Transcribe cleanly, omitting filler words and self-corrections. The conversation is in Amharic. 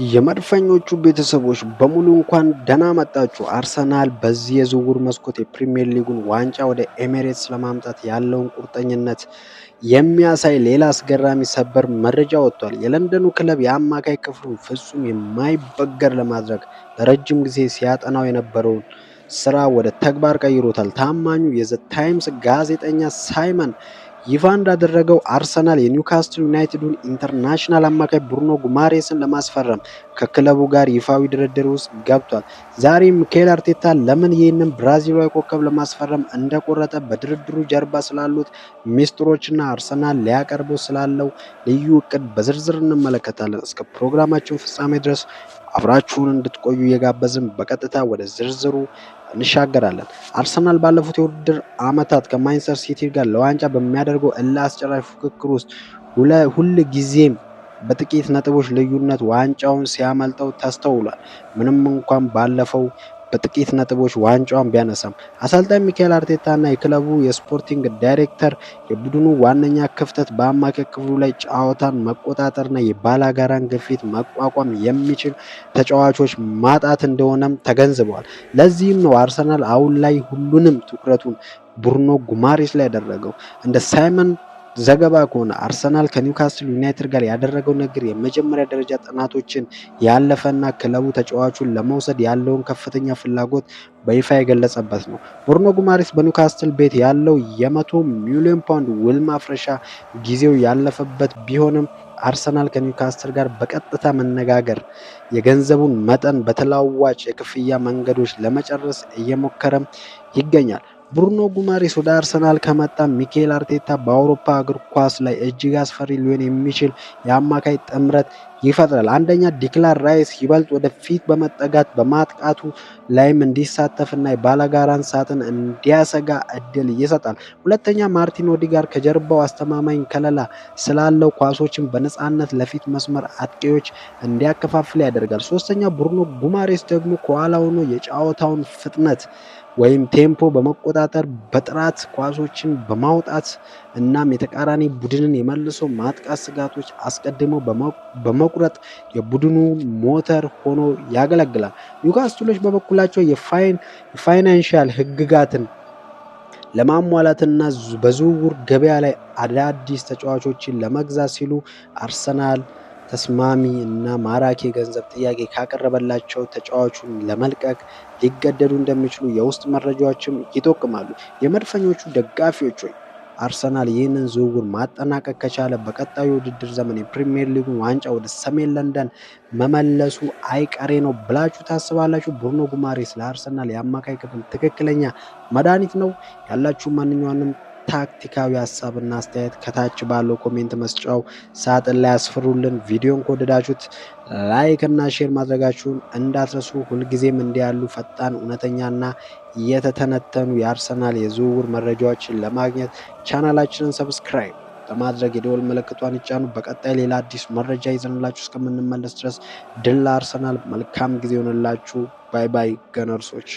የመድፈኞቹ ቤተሰቦች በሙሉ እንኳን ደህና መጣችሁ! አርሰናል በዚህ የዝውውር መስኮት የፕሪሚየር ሊጉን ዋንጫ ወደ ኤሚሬትስ ለማምጣት ያለውን ቁርጠኝነት የሚያሳይ ሌላ አስገራሚ ሰበር መረጃ ወጥቷል። የለንደኑ ክለብ የአማካይ ክፍሉን ፍጹም የማይበገር ለማድረግ ለረጅም ጊዜ ሲያጠናው የነበረውን ስራ ወደ ተግባር ቀይሮታል። ታማኙ የዘ ታይምስ ጋዜጠኛ ሳይመን ይፋ እንዳደረገው አርሰናል የኒውካስትል ዩናይትዱን ኢንተርናሽናል አማካይ ብሩኖ ጉማሬስን ለማስፈረም ከክለቡ ጋር ይፋዊ ድርድር ውስጥ ገብቷል። ዛሬ ሚኬል አርቴታ ለምን ይህንን ብራዚላዊ ኮከብ ለማስፈረም እንደቆረጠ፣ በድርድሩ ጀርባ ስላሉት ሚስጥሮችና አርሰናል ሊያቀርበው ስላለው ልዩ እቅድ በዝርዝር እንመለከታለን። እስከ ፕሮግራማችን ፍጻሜ ድረስ አብራችሁን እንድትቆዩ እየጋበዝን በቀጥታ ወደ ዝርዝሩ እንሻገራለን። አርሰናል ባለፉት የውድድር ዓመታት ከማንቸስተር ሲቲ ጋር ለዋንጫ በሚያደርገው እልህ አስጨራሽ ፉክክር ውስጥ ሁል ጊዜም በጥቂት ነጥቦች ልዩነት ዋንጫውን ሲያመልጠው ተስተውሏል። ምንም እንኳን ባለፈው በጥቂት ነጥቦች ዋንጫውን ቢያነሳም አሰልጣኝ ሚኬል አርቴታ እና የክለቡ የስፖርቲንግ ዳይሬክተር የቡድኑ ዋነኛ ክፍተት በአማካይ ክፍሉ ላይ ጨዋታን መቆጣጠርና የባላጋራን ግፊት መቋቋም የሚችል ተጫዋቾች ማጣት እንደሆነም ተገንዝበዋል። ለዚህም ነው አርሰናል አሁን ላይ ሁሉንም ትኩረቱን ብሩኖ ጉማሬስ ላይ ያደረገው። እንደ ሳይመን ዘገባ ከሆነ አርሰናል ከኒውካስትል ዩናይትድ ጋር ያደረገው ንግግር የመጀመሪያ ደረጃ ጥናቶችን ያለፈና ክለቡ ተጫዋቹን ለመውሰድ ያለውን ከፍተኛ ፍላጎት በይፋ የገለጸበት ነው። ብሩኖ ጉማሬስ በኒውካስትል ቤት ያለው የ100 ሚሊዮን ፓውንድ ውል ማፍረሻ ጊዜው ያለፈበት ቢሆንም አርሰናል ከኒውካስትል ጋር በቀጥታ መነጋገር የገንዘቡን መጠን በተለዋዋጭ የክፍያ መንገዶች ለመጨረስ እየሞከረም ይገኛል። ብሩኖ ጉማሬስ ወደ አርሰናል ከመጣ ሚኬል አርቴታ በአውሮፓ እግር ኳስ ላይ እጅግ አስፈሪ ሊሆን የሚችል የአማካይ ጥምረት ይፈጥራል። አንደኛ፣ ዲክላን ራይስ ይበልጥ ወደፊት በመጠጋት በማጥቃቱ ላይም እንዲሳተፍና የባላጋራን ሳጥን እንዲያሰጋ እድል ይሰጣል። ሁለተኛ፣ ማርቲን ኦዲጋር ከጀርባው አስተማማኝ ከለላ ስላለው ኳሶችን በነፃነት ለፊት መስመር አጥቂዎች እንዲያከፋፍል ያደርጋል። ሶስተኛ፣ ብሩኖ ጉማሬስ ደግሞ ከኋላ ሆኖ የጨዋታውን ፍጥነት ወይም ቴምፖ በመቆጣጠር በጥራት ኳሶችን በማውጣት እናም የተቃራኒ ቡድንን የመልሶ ማጥቃት ስጋቶች አስቀድሞ በመቁረጥ የቡድኑ ሞተር ሆኖ ያገለግላል። ኒውካስትሎች በበኩላቸው የፋይናንሻል ሕግጋትን ለማሟላትና በዝውውር ገበያ ላይ አዳዲስ ተጫዋቾችን ለመግዛት ሲሉ አርሰናል ተስማሚ እና ማራኪ የገንዘብ ጥያቄ ካቀረበላቸው ተጫዋቹን ለመልቀቅ ሊገደዱ እንደሚችሉ የውስጥ መረጃዎችም ይጠቁማሉ። የመድፈኞቹ ደጋፊዎች ሆይ አርሰናል ይህንን ዝውውር ማጠናቀቅ ከቻለ በቀጣዩ የውድድር ዘመን የፕሪሚየር ሊጉን ዋንጫ ወደ ሰሜን ለንደን መመለሱ አይቀሬ ነው ብላችሁ ታስባላችሁ? ብሩኖ ጉማሬስ ለአርሰናል የአማካይ ክፍል ትክክለኛ መድኃኒት ነው? ያላችሁ ማንኛውንም ታክቲካዊ ሀሳብና አስተያየት ከታች ባለው ኮሜንት መስጫው ሳጥን ላይ አስፍሩልን። ቪዲዮን ከወደዳችሁት ላይክ እና ሼር ማድረጋችሁን እንዳትረሱ። ሁልጊዜም እንዲህ ያሉ ፈጣን፣ እውነተኛና የተተነተኑ የአርሰናል የዝውውር መረጃዎችን ለማግኘት ቻናላችንን ሰብስክራይብ በማድረግ የደወል ምልክቷን ይጫኑ። በቀጣይ ሌላ አዲስ መረጃ ይዘንላችሁ እስከምንመለስ ድረስ ድል ለአርሰናል። መልካም ጊዜ ይሆንላችሁ። ባይ ባይ ገነርሶች።